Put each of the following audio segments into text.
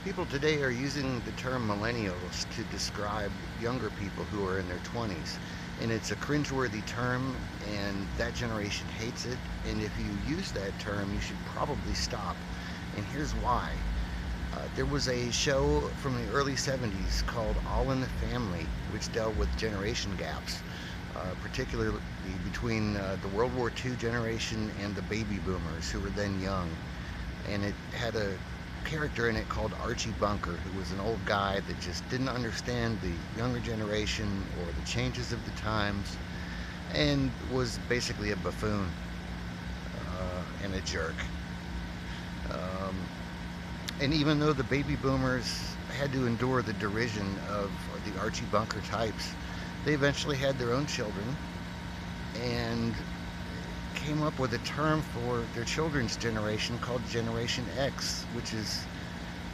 People today are using the term millennials to describe younger people who are in their 20s. And it's a cringeworthy term, and that generation hates it. And if you use that term, you should probably stop. And here's why. There was a show from the early 70s called All in the Family, which dealt with generation gaps, particularly between the World War II generation and the baby boomers who were then young. And it had a character in it called Archie Bunker, who was an old guy that just didn't understand the younger generation or the changes of the times, and was basically a buffoon and a jerk. Um, and even though the baby boomers had to endure the derision of the Archie Bunker types, they eventually had their own children and came up with a term for their children's generation called Generation X, which is,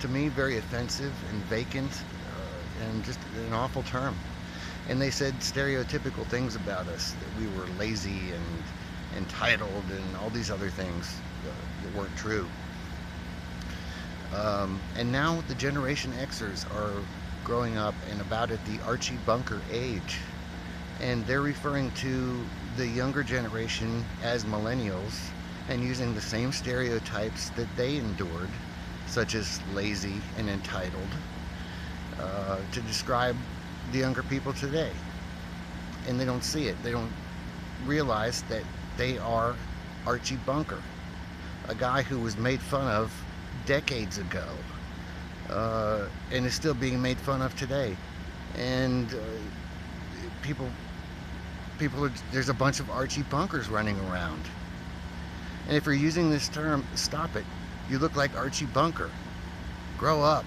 to me, very offensive and vacant and just an awful term. And they said stereotypical things about us, that we were lazy and entitled and all these other things that weren't true. And now the Generation Xers are growing up and about at the Archie Bunker age. And they're referring to the younger generation as millennials and using the same stereotypes that they endured, such as lazy and entitled, to describe the younger people today. And they don't see it. They don't realize that they are Archie Bunker, a guy who was made fun of decades ago and is still being made fun of today. And people there's a bunch of Archie Bunkers running around. And if you're using this term, stop it. You look like Archie Bunker. Grow up.